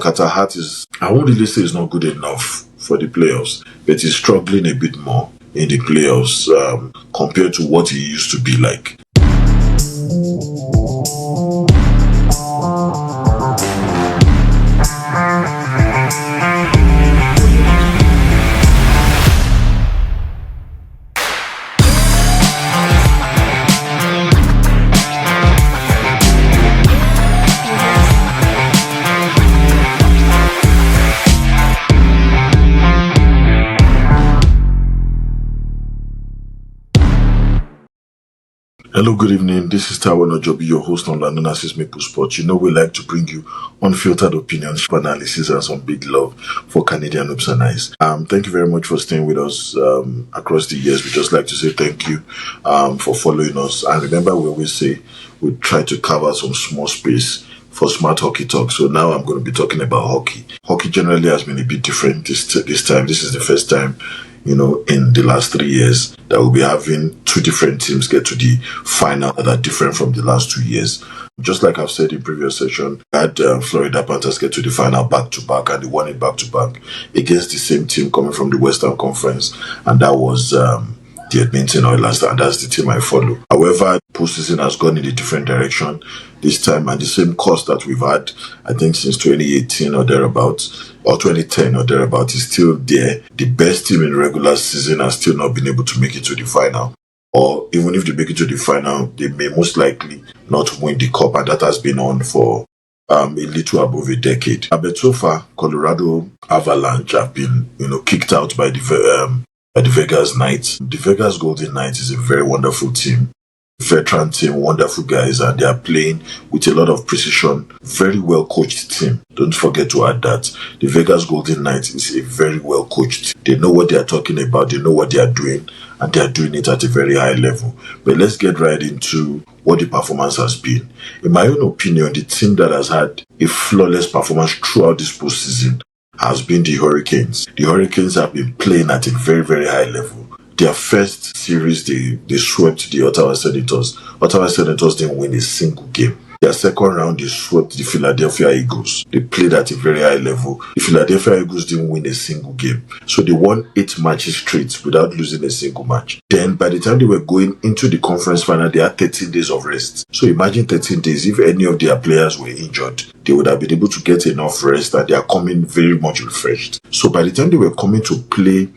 Carter Hart is, I won't really say it's not good enough for the playoffs, but he's struggling a bit more in the playoffs compared to what he used to be like. Hello, good evening. This is Taiwan Ojobi, your host on London Assist Maple Sports. You know we like to bring you unfiltered opinions, analysis, and some big love for Canadian hoops and ice. Thank you very much for staying with us across the years. We just like to say thank you for following us. And remember, we always say we try to cover some small space for smart hockey talk. So now I'm going to be talking about hockey. Hockey generally has been a bit different this time. This is the first time, in the last 3 years that we'll be having two different teams get to the final that are different from the last 2 years. Just like I've said in previous session, I had Florida Panthers get to the final back-to-back, and they won it back-to-back against the same team coming from the Western Conference, and that was the Edmonton Oilers, and that's the team I follow. However, postseason has gone in a different direction this time, and the same course that we've had, I think, since 2018 or thereabouts, or 2010 or thereabouts, is still there. The best team in regular season has still not been able to make it to the final. Or even if they make it to the final, they may most likely not win the cup, and that has been on for a little above a decade. But so far, Colorado Avalanche have been, kicked out by the Vegas Knights. The Vegas Golden Knights is a very wonderful team, veteran team, wonderful guys, and they are playing with a lot of precision. Very well coached team. Don't forget to add that. The Vegas Golden Knights is a very well coached team. They know what they are talking about, they know what they are doing, and they are doing it at a very high level. But let's get right into what the performance has been. In my own opinion, the team that has had a flawless performance throughout this postseason has been the Hurricanes. The Hurricanes have been playing at a very, very high level. Their first series, they swept the Ottawa Senators. Ottawa Senators didn't win a single game. Their second round, they swept the Philadelphia Eagles. They played at a very high level. The Philadelphia Eagles didn't win a single game. So they won 8 matches straight without losing a single match. Then by the time they were going into the conference final, they had 13 days of rest. So imagine 13 days. If any of their players were injured, they would have been able to get enough rest, and they are coming very much refreshed. So by the time they were coming to play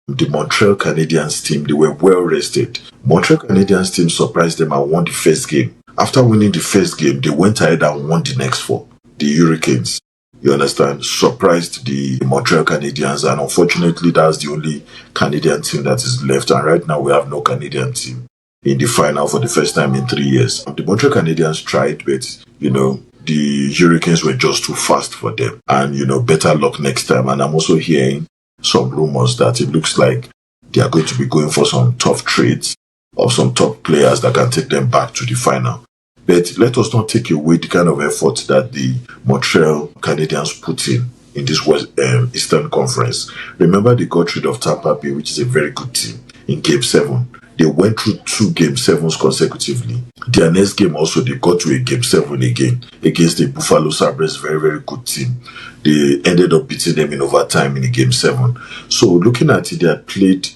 the Montreal Canadiens team, they were well rested. Montreal Canadiens team surprised them and won the first game. After winning the first game, they went ahead and won the next 4. The Hurricanes, you understand, surprised the Montreal Canadiens, and unfortunately that's the only Canadian team that is left, and right now we have no Canadian team in the final for the first time in 3 years. The Montreal Canadiens tried, but the Hurricanes were just too fast for them, and better luck next time. And I'm also hearing some rumors that it looks like they are going to be going for some tough trades of some top players that can take them back to the final. But let us not take away the kind of effort that the Montreal Canadiens put in this Eastern Conference. Remember, they got rid of Tampa Bay, which is a very good team, in Game 7. They went through 2 Game 7s consecutively. Their next game also, they got to a Game 7 again against the Buffalo Sabres, very, very good team. They ended up beating them in overtime in a Game 7. So looking at it, they had played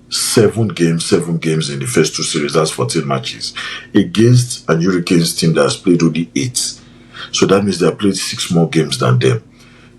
7 games in the first 2 series. That's 14 matches against a Hurricanes team that has played only 8. So that means they have played 6 more games than them.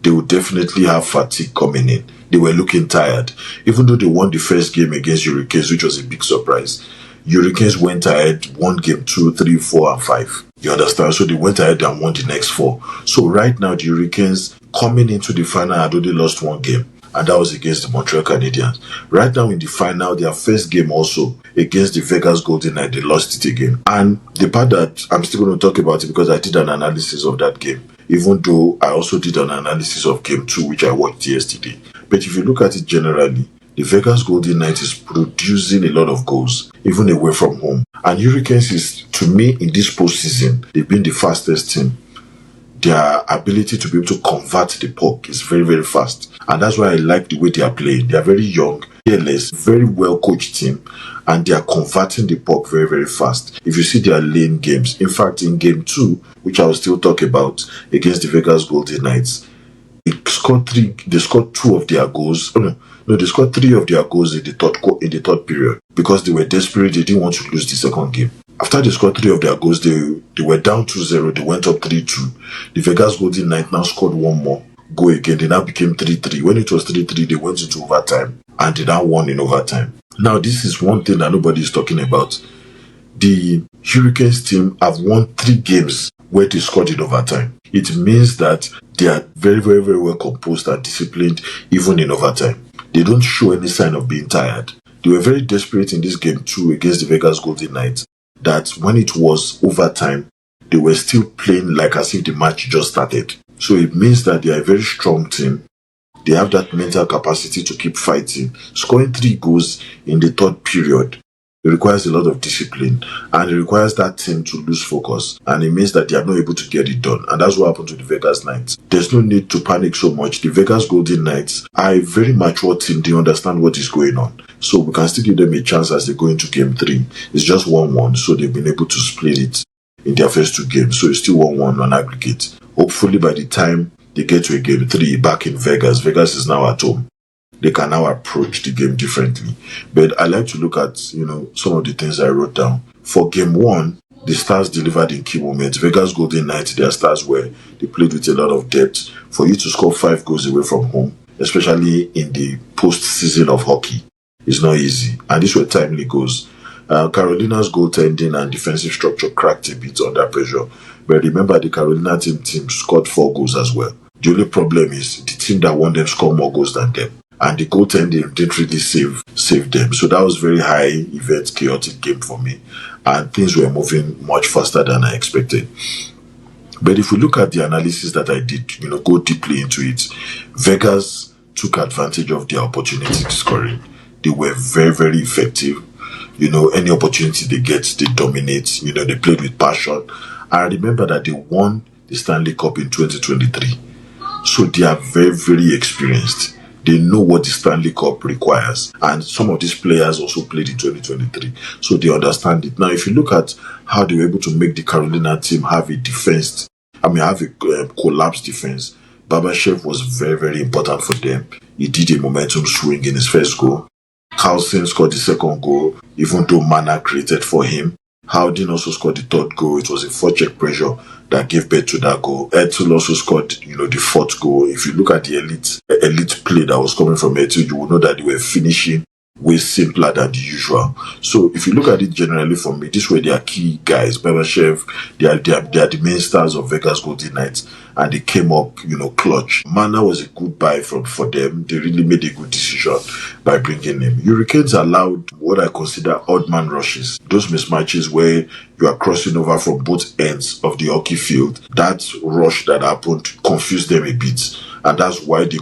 They will definitely have fatigue coming in. They were looking tired. Even though they won the first game against Hurricanes, which was a big surprise, Hurricanes went ahead, won game 2, 3, 4, and 5. You understand? So they went ahead and won the next 4. So right now, the Hurricanes coming into the final had only lost 1 game, and that was against the Montreal Canadiens. Right now in the final, their first game also against the Vegas Golden Knights, they lost it again. And the part that I'm still going to talk about it because I did an analysis of that game, even though I also did an analysis of game 2, which I watched yesterday. But if you look at it generally, the Vegas Golden Knights is producing a lot of goals, even away from home. And Hurricanes is, to me, in this postseason, they've been the fastest team. Their ability to be able to convert the puck is very, very fast. And that's why I like the way they are playing. They are very young, fearless, very well coached team, and they are converting the puck very, very fast. If you see their lane games, in fact, in game 2, which I will still talk about against the Vegas Golden Knights, scored three. They scored two of their goals. Oh, no, they scored three of their goals in the third period because they were desperate. They didn't want to lose the second game. After they scored three of their goals, they were down 2-0. They went up 3-2. The Vegas Golden Knights now scored one more goal again. They now became 3-3. When it was 3-3, they went into overtime and they now won in overtime. Now, this is one thing that nobody is talking about. The Hurricanes team have won 3 games where they scored in overtime. It means that they are very, very, very well composed and disciplined even in overtime. They don't show any sign of being tired. They were very desperate in this game too against the Vegas Golden Knights, that when it was overtime, they were still playing like as if the match just started. So it means that they are a very strong team. They have that mental capacity to keep fighting. Scoring 3 goals in the third period, it requires a lot of discipline, and it requires that team to lose focus, and it means that they are not able to get it done. And that's what happened to the Vegas Knights. There's no need to panic so much. The Vegas Golden Knights are a very mature team. They understand what is going on, so we can still give them a chance as they go into game 3. It's just 1-1, so they've been able to split it in their first 2 games, so it's still 1-1 on aggregate. Hopefully by the time they get to a game 3 back in Vegas is now at home, they can now approach the game differently. But I like to look at, some of the things I wrote down. For game 1, the Stars delivered in key moments. Vegas Golden Knights, their stars they played with a lot of depth. For you to score 5 goals away from home, especially in the postseason of hockey, is not easy. And these were timely goals. Carolina's goaltending and defensive structure cracked a bit under pressure. But remember, the Carolina team scored 4 goals as well. The only problem is the team that won them scored more goals than them. And the goaltending didn't really save them. So that was very high event, chaotic game for me. And things were moving much faster than I expected. But if we look at the analysis that I did, go deeply into it, Vegas took advantage of their opportunity scoring. They were very, very effective. Any opportunity they get, they dominate. They played with passion. I remember that they won the Stanley Cup in 2023. So they are very, very experienced. They know what the Stanley Cup requires. And some of these players also played in 2023. So they understand it. Now, if you look at how they were able to make the Carolina team have a collapsed defense, Babashev was very, very important for them. He did a momentum swing in his first goal. Carlson scored the second goal, even though Mana created for him. Howden also scored the third goal. It was a forecheck pressure that gave birth to that goal. Edsel also scored, the fourth goal. If you look at the elite play that was coming from Edsel, you will know that they were finishing way simpler than the usual. So if you look at it generally for me, these were their key guys. Babashev, they are the main stars of Vegas Golden Knights, and they came up, clutch. Mana was a good buy for them. They really made a good decision by bringing him. Hurricanes allowed what I consider odd man rushes. Those mismatches where you are crossing over from both ends of the hockey field. That rush that happened confused them a bit, and that's why they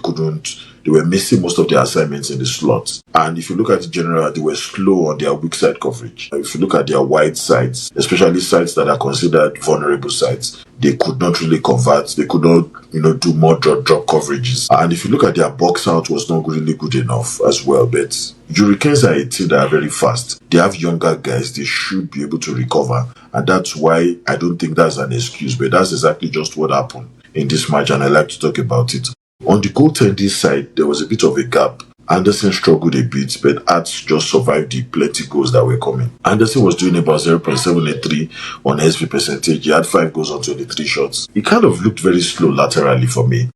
were missing most of their assignments in the slots. And if you look at it generally, they were slow on their weak side coverage. If you look at their wide sides, especially sides that are considered vulnerable sides, they could not really convert. They could not, do more drop coverages. And if you look at their box out, was not really good enough as well. But Hurricanes are a team that are very fast. They have younger guys. They should be able to recover. And that's why I don't think that's an excuse. But that's exactly just what happened in this match. And I like to talk about it. On the goaltending side, there was a bit of a gap. Anderson struggled a bit, but Arts just survived the plenty goals that were coming. Anderson was doing about 0.783 on SV percentage. He had 5 goals on 23 shots. He kind of looked very slow laterally for me.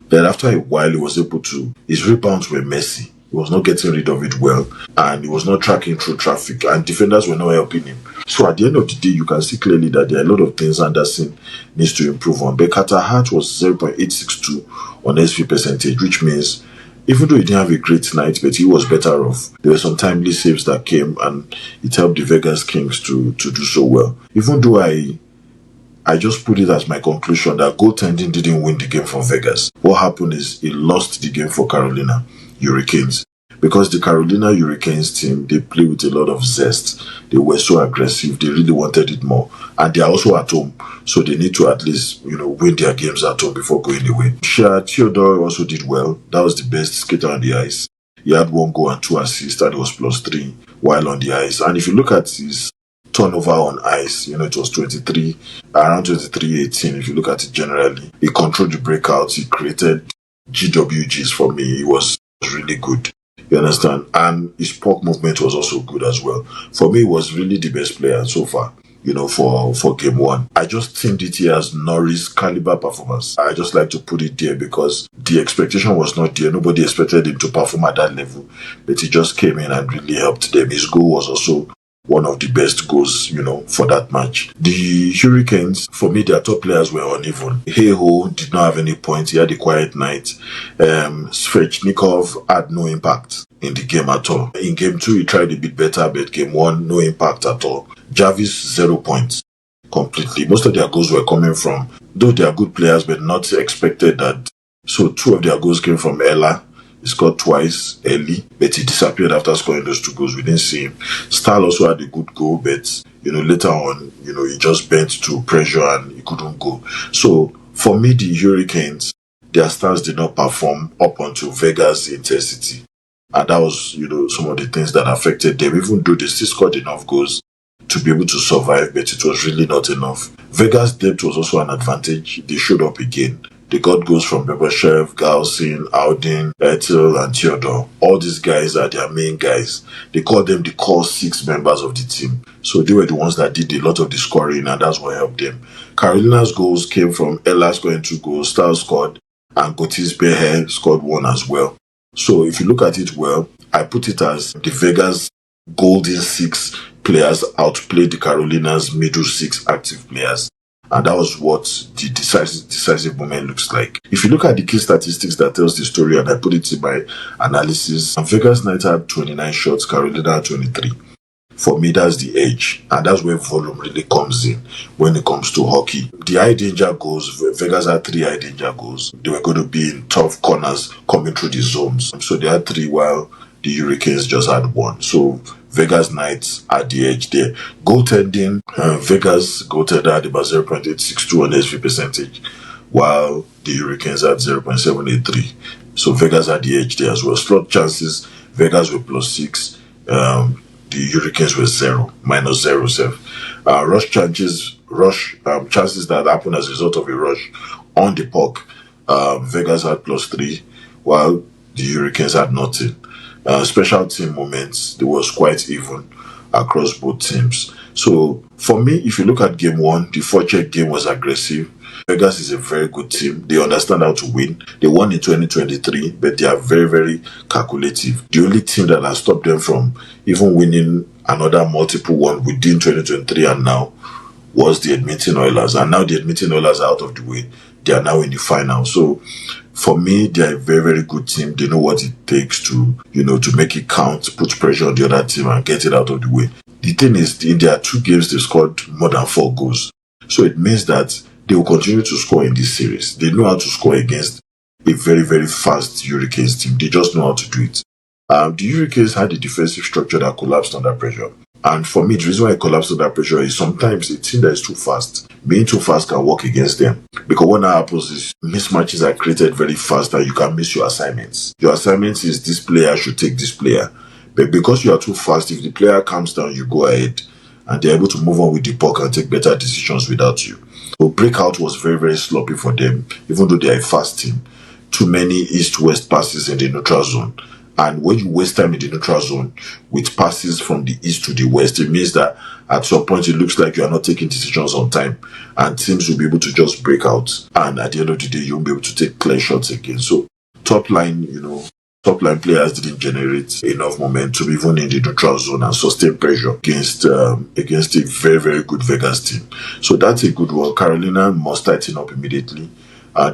Then after a while, he was able to. His rebounds were messy. He was not getting rid of it well, and he was not tracking through traffic, and defenders were not helping him. So at the end of the day, you can see clearly that there are a lot of things Anderson needs to improve on. But Carter Hart was 0.862 on SV percentage, which means even though he didn't have a great night, but he was better off. There were some timely saves that came, and it helped the Vegas Kings to do so well. Even though I just put it as my conclusion that goaltending didn't win the game for Vegas. What happened is he lost the game for Carolina Hurricanes. Because the Carolina Hurricanes team, they play with a lot of zest. They were so aggressive. They really wanted it more. And they are also at home. So they need to at least, win their games at home before going away. Shea Theodore also did well. That was the best skater on the ice. He had 1 goal and 2 assists, and it was +3 while on the ice. And if you look at his turnover on ice, it was around 23-18. If you look at it generally, he controlled the breakouts. He created GWGs for me. He was really good. You understand? And his puck movement was also good as well. For me, he was really the best player so far, for game one. I just think it here as Norris caliber performance. I just like to put it there because the expectation was not there. Nobody expected him to perform at that level, but he just came in and really helped them. His goal was also one of the best goals, for that match. The Hurricanes, for me, their top players were uneven. Heho did not have any points. He had a quiet night. Svechnikov had no impact in the game at all. In game two, he tried a bit better, but game one, no impact at all. Jarvis, 0 points. Completely. Most of their goals were coming from, though they are good players, but not expected that. So 2 of their goals came from Ella. He scored twice early, but he disappeared after scoring those 2 goals. We didn't see him. Stahl also had a good goal, but later on, he just bent to pressure and he couldn't go. So for me, the Hurricanes, their stars did not perform up until Vegas' intensity. And that was, some of the things that affected them, even though they still scored enough goals to be able to survive, but it was really not enough. Vegas' depth was also an advantage. They showed up again. They got goals from Bebashev, Galsin, Audin, Etel, and Theodore. All these guys are their main guys. They call them the core 6 members of the team. So they were the ones that did a lot of the scoring, and that's what helped them. Carolina's goals came from Ella scoring 2 goals, Stahl scored, and Gotis Behe scored 1 as well. So if you look at it well, I put it as the Vegas Golden 6 players outplayed the Carolina's middle 6 active players. And that was what the decisive moment looks like. If you look at the key statistics that tells the story, and I put it in my analysis, Vegas Knights had 29 shots, Carolina had 23. For me, that's the edge. And that's where volume really comes in when it comes to hockey. The high danger goals, Vegas had 3 high danger goals. They were going to be in tough corners coming through the zones. So they had 3 while the Hurricanes just had 1. So Vegas Knights at the edge there. Goaltending, Vegas goaltender had about 0.862 on SV percentage, while the Hurricanes had 0.783. So Vegas had the edge there as well. Slot chances, Vegas were +6. The Hurricanes were 0, -0. Rush chances that happen as a result of a rush on the puck, Vegas had +3, while the Hurricanes had nothing. Special team moments, it was quite even across both teams. So for me, if you look at game 1, the forecheck game was aggressive. Vegas is a very good team. They understand how to win. They won in 2023, but they are very, very calculative. The only team that has stopped them from even winning another multiple one within 2023 and now was the Edmonton Oilers. And now the Edmonton Oilers are out of the way. They are now in the final. So for me, they are a very, very good team. They know what it takes to, to make it count, put pressure on the other team and get it out of the way. The thing is, in their 2 games, they scored more than 4 goals. So it means that they will continue to score in this series. They know how to score against a very, very fast Hurricanes team. They just know how to do it. The Hurricanes had a defensive structure that collapsed under pressure. And for me, the reason why it collapsed under pressure is sometimes a team that is too fast, being too fast can work against them. Because what happens is mismatches are created very fast and you can miss your assignments. Your assignment is this player should take this player. But because you are too fast, if the player calms down, you go ahead and they're able to move on with the puck and take better decisions without you. So breakout was very, very sloppy for them, even though they are a fast team. Too many east-west passes in the neutral zone. And when you waste time in the neutral zone with passes from the east to the west, it means that at some point it looks like you are not taking decisions on time and teams will be able to just break out. And at the end of the day, you won't be able to take clear shots again. So top line players didn't generate enough momentum even in the neutral zone and sustain pressure against a very, very good Vegas team. So that's a good one. Carolina must tighten up immediately.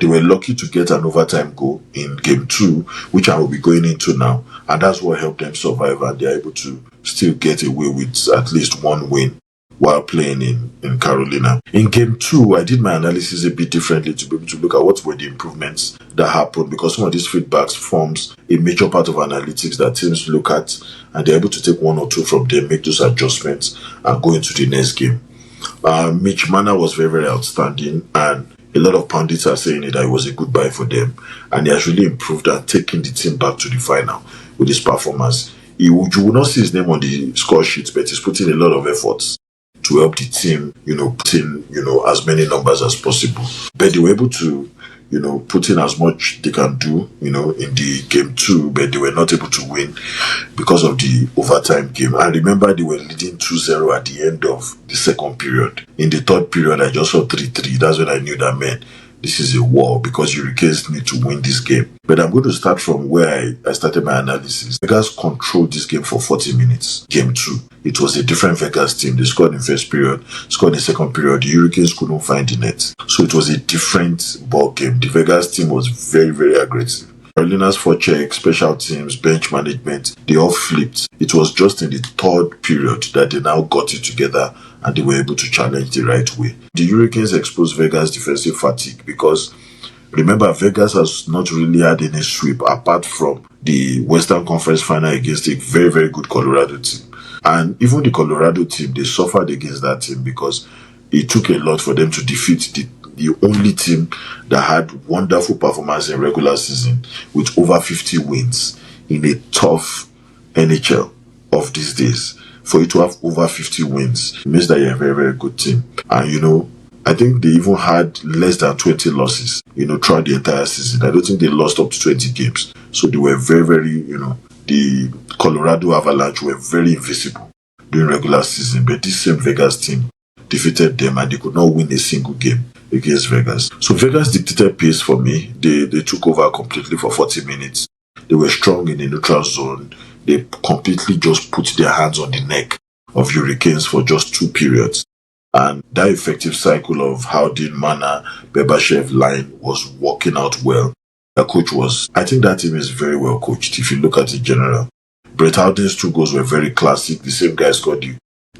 They were lucky to get an overtime goal in game 2, which I will be going into now. And that's what helped them survive, and they're able to still get away with at least 1 win while playing in Carolina. In game 2, I did my analysis a bit differently to be able to look at what were the improvements that happened, because some of these feedbacks forms a major part of analytics that teams look at, and they're able to take 1 or 2 from them, make those adjustments, and go into the next game. Mitch Marner was very, very outstanding, and a lot of pundits are saying that it was a good buy for them, and he has really improved and taken the team back to the final with his performance. You will not see his name on the score sheet, but he's putting a lot of efforts to help the team, put in, as many numbers as possible. But they were able to, put in as much they can do, in the game 2, but they were not able to win because of the overtime game. And remember, they were leading 2-0 at the end of the second period. In the third period, I just saw 3-3. That's when I knew that, man, this is a war, because Hurricanes need to win this game. But I'm going to start from where I started my analysis. Vegas controlled this game for 40 minutes. Game 2. It was a different Vegas team. They scored in first period, scored in second period. The Hurricanes couldn't find the net. So it was a different ball game. The Vegas team was very, very aggressive. Carolina's forecheck, special teams, bench management, they all flipped. It was just in the third period that they now got it together and they were able to challenge the right way. The Hurricanes exposed Vegas' defensive fatigue, because remember, Vegas has not really had any sweep apart from the Western Conference Final against a very, very good Colorado team. And even the Colorado team, they suffered against that team because it took a lot for them to defeat the only team that had wonderful performance in regular season with over 50 wins in a tough NHL of these days. For you to have over 50 wins means that you're a very, very good team. And I think they even had less than 20 losses, throughout the entire season. I don't think they lost up to 20 games. So they were very, very, the Colorado Avalanche were very invisible during regular season. But this same Vegas team defeated them and they could not win a single game against Vegas. So Vegas dictated pace for me. They took over completely for 40 minutes. They were strong in the neutral zone. They completely just put their hands on the neck of Hurricanes for just 2 periods. And that effective cycle of Howden, Mana, Bebashev line was working out well. The coach I think that team is very well coached if you look at it general. Brett Howden's 2 goals were very classic. The same guy scored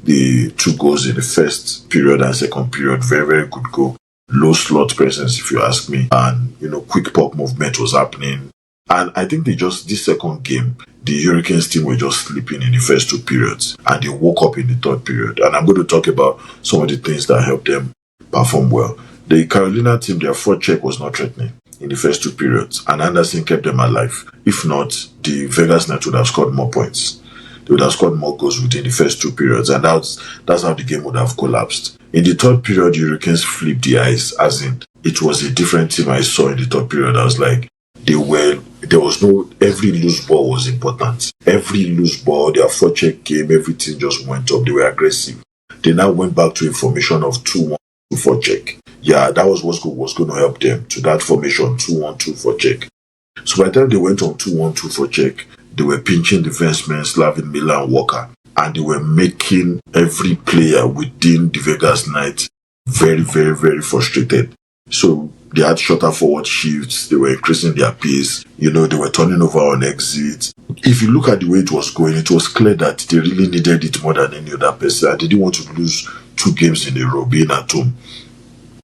the 2 goals in the first period and second period. Very, very good goal. Low slot presence, if you ask me. And, quick puck movement was happening. And I think this second game, the Hurricanes team were just sleeping in the first 2 periods. And they woke up in the third period. And I'm going to talk about some of the things that helped them perform well. The Carolina team, their forecheck was not threatening in the first 2 periods. And Anderson kept them alive. If not, the Vegas Knights would have scored more points. They would have scored more goals within the first 2 periods. And that's how the game would have collapsed. In the third period, the Hurricanes flipped the ice. As in, it was a different team I saw in the third period. I was like, every loose ball was important. Every loose ball, their forecheck game, everything just went up. They were aggressive. They now went back to a formation of 2-1-2 forecheck. Yeah, that was what was going to help them, to that formation, 2-1-2 forecheck. So by the time they went on 2-1-2 forecheck, they were pinching defensemen, Slavin, Miller, and Walker. And they were making every player within the Vegas Knights very, very, very frustrated. So they had shorter forward shifts. They were increasing their pace. They were turning over on exits. If you look at the way it was going, it was clear that they really needed it more than any other person. They didn't want to lose 2 games in a row being at home.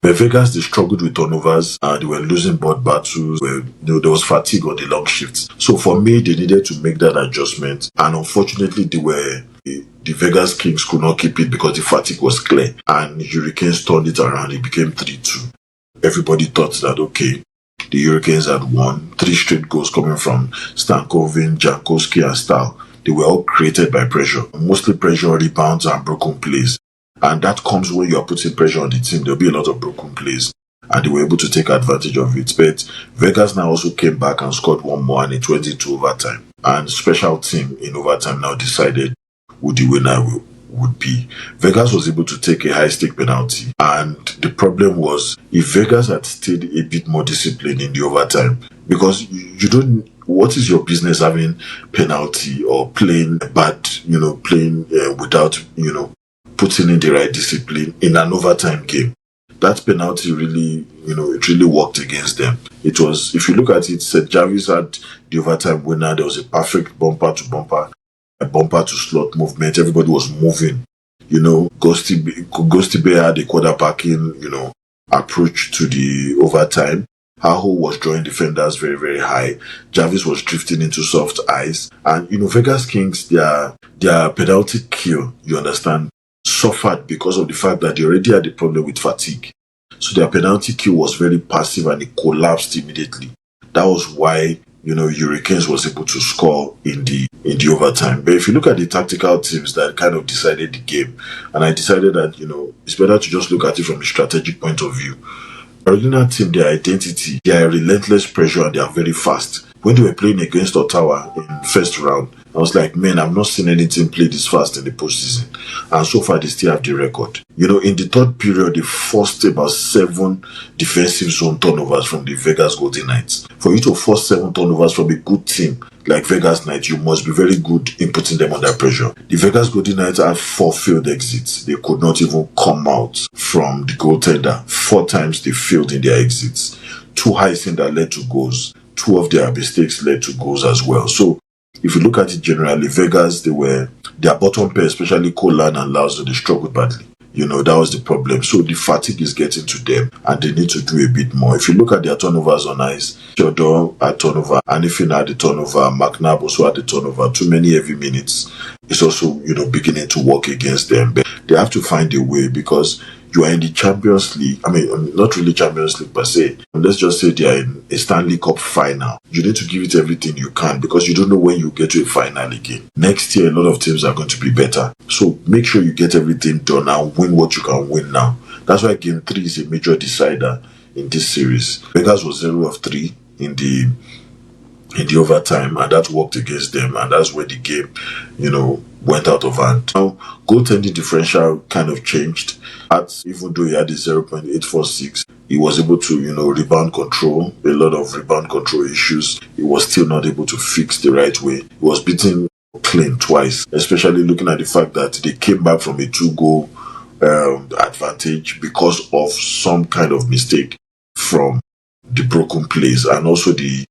But Vegas, they struggled with turnovers and they were losing board battles. There was fatigue on the long shifts. So for me, they needed to make that adjustment. And unfortunately, the Vegas Kings could not keep it because the fatigue was clear. And Hurricanes turned it around. It became 3-2. Everybody thought that, okay, the Hurricanes had won. 3 straight goals coming from Stankoven, Jankowski, and Stahl. They were all created by pressure. Mostly pressure, rebounds, and broken plays. And that comes when you are putting pressure on the team. There'll be a lot of broken plays. And they were able to take advantage of it. But Vegas now also came back and scored 1 more and it went into overtime. And special team in overtime now decided who the winner would be. Vegas was able to take a high-stake penalty. And the problem was, if Vegas had stayed a bit more disciplined in the overtime, because what is your business having penalty or playing bad, playing without, putting in the right discipline in an overtime game? That penalty really, it really worked against them. It was, if you look at it, Seth Jarvis had the overtime winner. There was a perfect bumper to slot movement. Everybody was moving. Ghosty Bay had a quarterbacking, approach to the overtime. Aho was drawing defenders very, very high. Jarvis was drifting into soft ice. And, Vegas Kings, their penalty kill, you understand, suffered because of the fact that they already had a problem with fatigue. So their penalty kill was very passive and it collapsed immediately. That was why, Hurricanes was able to score in the overtime. But if you look at the tactical teams that kind of decided the game, and I decided that, it's better to just look at it from a strategic point of view. Carolina team, their identity, their relentless pressure, and they are very fast. When they were playing against Ottawa in first round, I was like, man, I've not seen any team play this fast in the postseason. And so far, they still have the record. You know, in the third period, they forced about 7 defensive zone turnovers from the Vegas Golden Knights. For you to force 7 turnovers from a good team like Vegas Knights, you must be very good in putting them under pressure. The Vegas Golden Knights had 4 failed exits. They could not even come out from the goaltender. 4 times they failed in their exits. 2 icing that led to goals. 2 of their mistakes led to goals as well. So if you look at it generally, Vegas, their bottom pair, especially Colan and Lauzo, they struggled badly. You know, that was the problem. So the fatigue is getting to them and they need to do a bit more. If you look at their turnovers on ice, Theodore had turnover, Anifin had the turnover, McNabb also had the turnover. Too many heavy minutes. It's also, you know, beginning to work against them. But they have to find a way because you are in the Champions League. I mean, not really Champions League per se. Let's just say they are in a Stanley Cup final. You need to give it everything you can because you don't know when you get to a final again. Next year, a lot of teams are going to be better. So make sure you get everything done and win what you can win now. That's why Game 3 is a major decider in this series. Vegas was 0 of 3 in the overtime, and that worked against them, and that's where the game, you know, went out of hand. Now, goaltending differential kind of changed. Even though he had a 0.846, he was able to, you know, rebound control, a lot of rebound control issues. He was still not able to fix the right way. He was beaten clean twice, especially looking at the fact that they came back from a 2-goal advantage because of some kind of mistake from the broken plays, and also the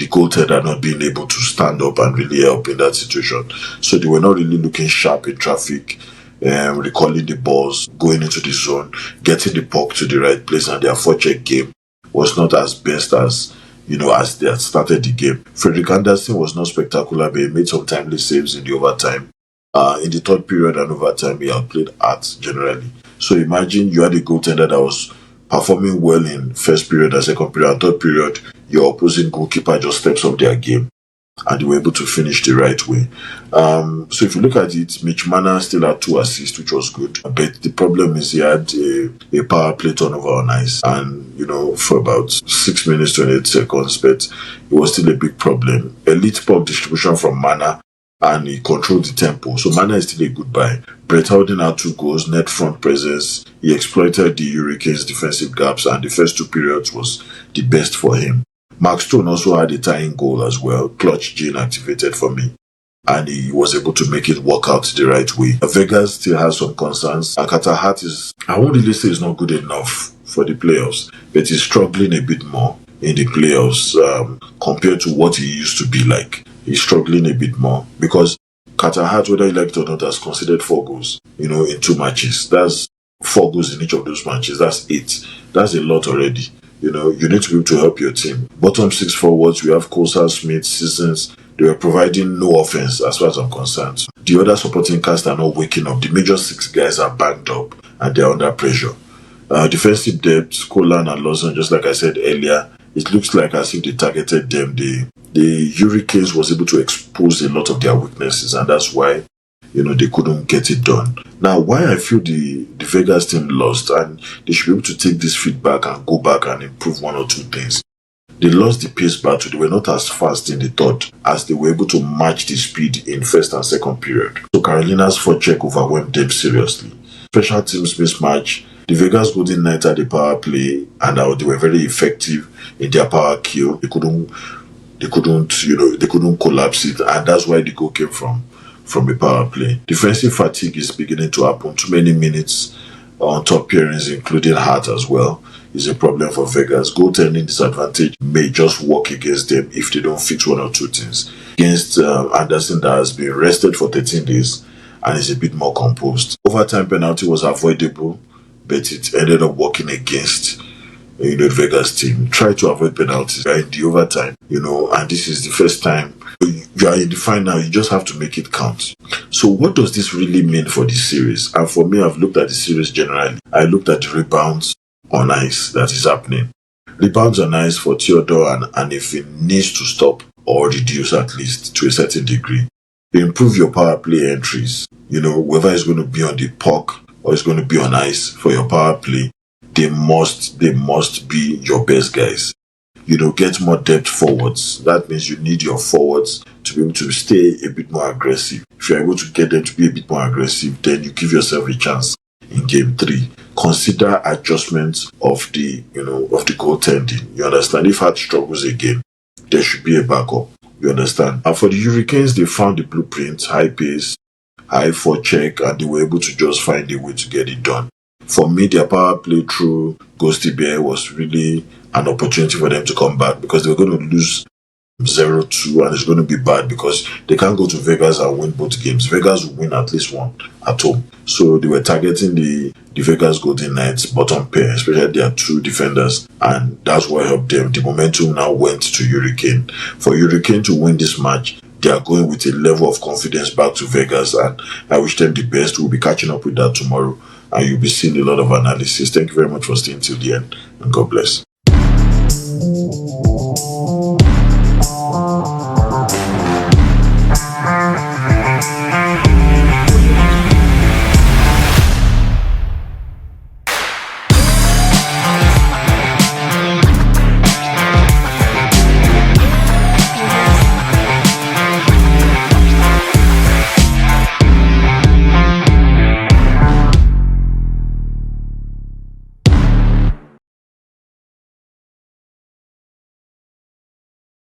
goaltender not being able to stand up and really help in that situation. So they were not really looking sharp in traffic, recalling the balls, going into the zone, getting the puck to the right place, and their forecheck game was not as best as, you know, as they had started the game. Frederick Anderson was not spectacular, but he made some timely saves in the overtime. In the third period and overtime, he outplayed Art generally. So imagine you had a goaltender that was performing well in first period and second period and third period. Your opposing goalkeeper just steps up their game and they were able to finish the right way. So if you look at it, Mitch Marner still had 2 assists, which was good. But the problem is he had a power play turnover on ice, and, you know, for about 6 minutes, 28 seconds, but it was still a big problem. Elite puck distribution from Marner, and he controlled the tempo. So Marner is still a good buy. Brett Howden had 2 goals, net front presence. He exploited the Hurricanes' defensive gaps, and the first 2 periods was the best for him. Mark Stone also had a tying goal as well. Clutch gene activated for me, and he was able to make it work out the right way. Vegas still has some concerns. Carter Hart I won't really say it's not good enough for the playoffs, but he's struggling a bit more in the playoffs compared to what he used to be like. He's struggling a bit more because Carter Hart, whether you like it or not, has considered 4 goals, you know, in 2 matches. That's 4 goals in each of those matches. That's 8. That's a lot already. You know, you need to be able to help your team. Bottom 6 forwards, we have Kosa, Smith, Seasons. They were providing no offense as far as I'm concerned. The other supporting cast are not waking up. The major 6 guys are banged up and they're under pressure. Defensive depth, Colan and Lawson, just like I said earlier, it looks like as if they targeted them. The Hurricanes was able to expose a lot of their weaknesses, and that's why, you know, they couldn't get it done. Now, why I feel the Vegas team lost, and they should be able to take this feedback and go back and improve 1 or 2 things. They lost the pace battle. They were not as fast in the third as they were able to match the speed in first and second period. So Carolina's forecheck overwhelmed them seriously. Special teams mismatch. The Vegas Golden Knights had a power play, and they were very effective in their power kill. They couldn't collapse it, and that's why the goal came from a power play. Defensive fatigue is beginning to happen. Too many minutes on top pairings, including Hart as well, is a problem for Vegas. Goaltending disadvantage may just work against them if they don't fix 1 or 2 things. Against Anderson, that has been rested for 13 days and is a bit more composed. Overtime penalty was avoidable, but it ended up working against the Vegas team. Try to avoid penalties. You are in the overtime, and this is the first time you are in the final. You just have to make it count. So what does this really mean for the series? And for me, I've looked at the series generally. I looked at the rebounds on ice that is happening. Rebounds on ice for Theodore and if it needs to stop or reduce at least to a certain degree. Improve your power play entries. Whether it's going to be on the puck or it's going to be on ice for your power play. they must be your best guys. Get more depth forwards. That means you need your forwards to be able to stay a bit more aggressive. If you're able to get them to be a bit more aggressive, then you give yourself a chance in game 3. Consider adjustments of the goaltending. You understand? If Hart struggles again, there should be a backup. You understand? And for the Hurricanes, they found the blueprint: high pace, high forecheck, and they were able to just find a way to get it done. For me, their power play through Ghosty Bear was really an opportunity for them to come back, because they were going to lose 0-2, and it's going to be bad because they can't go to Vegas and win both games. Vegas will win at least one at home. So they were targeting the Vegas Golden Knights bottom pair, especially their 2 defenders, and that's what helped them. The momentum now went to Hurricane. For Hurricane to win this match, they are going with a level of confidence back to Vegas, and I wish them the best. We'll be catching up with that tomorrow, and you'll be seeing a lot of analysis. Thank you very much for staying till the end, and God bless.